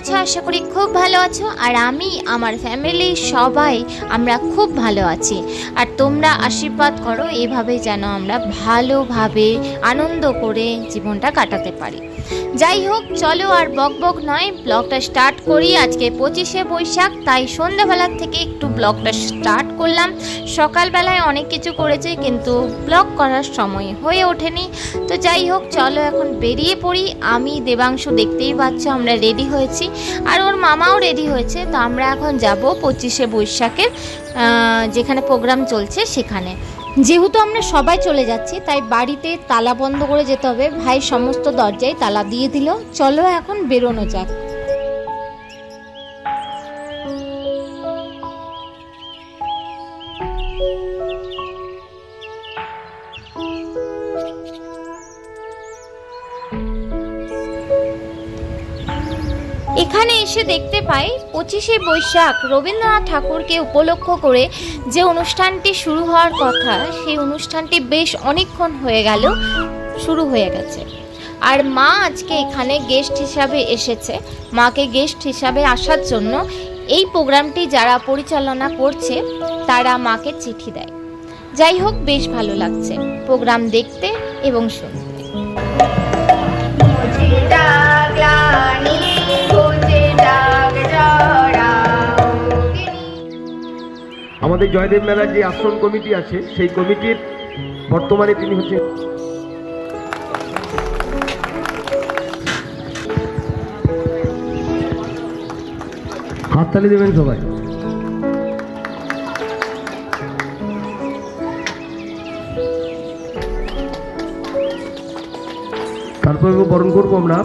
আছো? আশা করি খুব ভালো আছো। আর আমি আমার ফ্যামিলি সবাই আমরা খুব ভালো আছি। আর তোমরা আশীর্বাদ করো এভাবে যেন আমরা ভালোভাবে আনন্দ করে জীবনটা কাটাতে পারি। যাই হোক, চলো আর বক নয়, ব্লগটা স্টার্ট করি। আজকে 25শে বৈশাখ, তাই সন্ধ্যাবেলা থেকে একটু ব্লগটা স্টার্ট করলাম। সকালবেলায় অনেক কিছু করেছি কিন্তু ব্লগ করার সময় হয়ে ওঠেনি। তো যাই হোক, চলো এখন বেরিয়ে পড়ি। আমি দেবাংশু, দেখতেই পাচ্ছ আমরা রেডি হয়েছি, আর ওর মামাও রেডি হয়েছে। তো আমরা এখন যাব 25শে বৈশাখের যেখানে প্রোগ্রাম চলছে সেখানে। যেহেতু আমরা সবাই চলে যাচ্ছি তাই বাড়িতে তালা বন্ধ করে যেতে হবে। ভাই সমস্ত দরজায় তালা দিয়ে দিল। চলো এখন বেরোনো যাক। এখানে এসে দেখতে পাই 25শে বৈশাখ রবীন্দ্রনাথ ঠাকুরকে উপলক্ষ করে যে অনুষ্ঠানটি শুরু হওয়ার কথা, সেই অনুষ্ঠানটি বেশ অনেকক্ষণ শুরু হয়ে গেছে। আর মা আজকে এখানে গেস্ট হিসাবে এসেছে। মাকে গেস্ট হিসাবে আসার জন্য এই প্রোগ্রামটি যারা পরিচালনা করছে তারা মাকে চিঠি দেয়। যাই হোক, বেশ ভালো লাগছে প্রোগ্রাম দেখতে এবং শুনতে। আমাদের জয়দেব মেলার যে আশ্রম কমিটি আছে সেই কমিটির বর্তমানে তিনি হচ্ছেন হাততালি দেবেন সবাই। তারপর বরণ করবো আমরা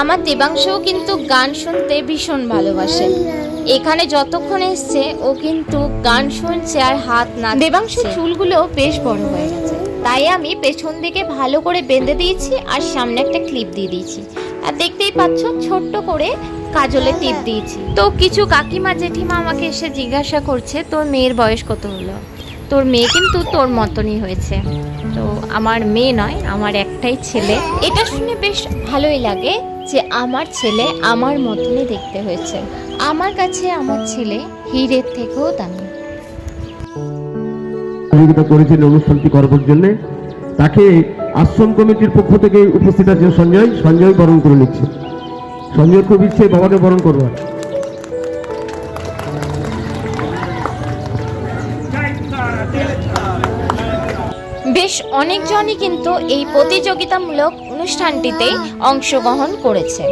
আমার দেবাংশও কিন্তু গান শুনতে ভীষণ ভালোবাসে। এখানে যতক্ষণ এসছে ও কিন্তু গান শুনছে আর হাত না। দেবাংশুর চুলগুলো বেশ বড় হয়ে গেছে, তাই আমি পেছন দিকে ভালো করে বেঁধে দিয়েছি আর সামনে একটা ক্লিপ দিয়ে দিয়েছি। আর দেখতেই পাচ্ছ ছোট্ট করে কাজলে টিপ দিয়েছি। তো কিছু কাকিমা জেঠিমা আমাকে এসে জিজ্ঞাসা করছে তোর মেয়ের বয়স কত হলো। তোর মেয়ে কিন্তু তোর মতনই হয়েছে। তো আমার মেয়ে নয়, আমার একটাই ছেলে। এটা শুনে বেশ ভালোই লাগে যে আমার ছেলে আমার মতনই দেখতে হয়েছে। আমার কাছে আমার ছেলে হীরের থেকেও দামি। সহযোগিতা করেছেন অনুষ্ঠানটি করবার জন্য। তাকে আশ্রম কমিটির পক্ষ থেকে উপস্থিত আছেন সঞ্জয় বরণ করে নিচ্ছে। সঞ্জয় খুব ইচ্ছে বাবাকে বরণ করবার। বেশ অনেকজনই কিন্তু এই প্রতিযোগিতামূলক অনুষ্ঠানটিতে অংশগ্রহণ করেছে।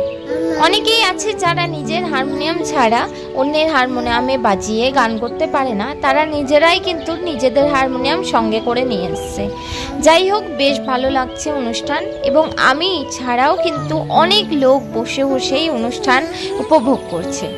অনেকেই আছে যারা নিজের হারমোনিয়াম ছাড়া অন্যের হারমোনিয়ামে বাজিয়ে গান করতে পারে না, তারা নিজেরাই কিন্তু নিজেদের হারমোনিয়াম সঙ্গে করে নিয়ে এসছে। যাই হোক, বেশ ভালো লাগছে অনুষ্ঠান, এবং আমি ছাড়াও কিন্তু অনেক লোক বসে বসেই অনুষ্ঠান উপভোগ করছে।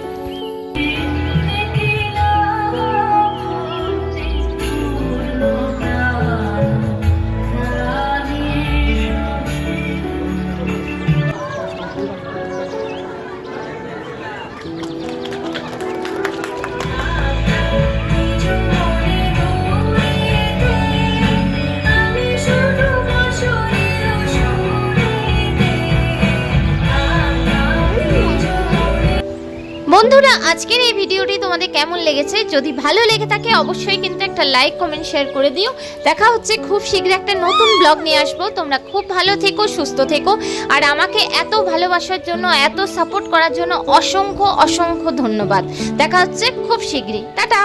বন্ধুরা, আজকের এই ভিডিওটি তোমাদের কেমন লেগেছে? যদি ভালো লেগে থাকে অবশ্যই কিন্তু একটা লাইক, কমেন্ট, শেয়ার করে দিও। দেখা হচ্ছে খুব শীঘ্রই একটা নতুন ব্লগ নিয়ে আসবো। তোমরা খুব ভালো থেকো, সুস্থ থেকো, আর আমাকে এত ভালোবাসার জন্য, এত সাপোর্ট করার জন্য অসংখ্য অসংখ্য ধন্যবাদ। দেখা হচ্ছে খুব শীঘ্রই। টাটা।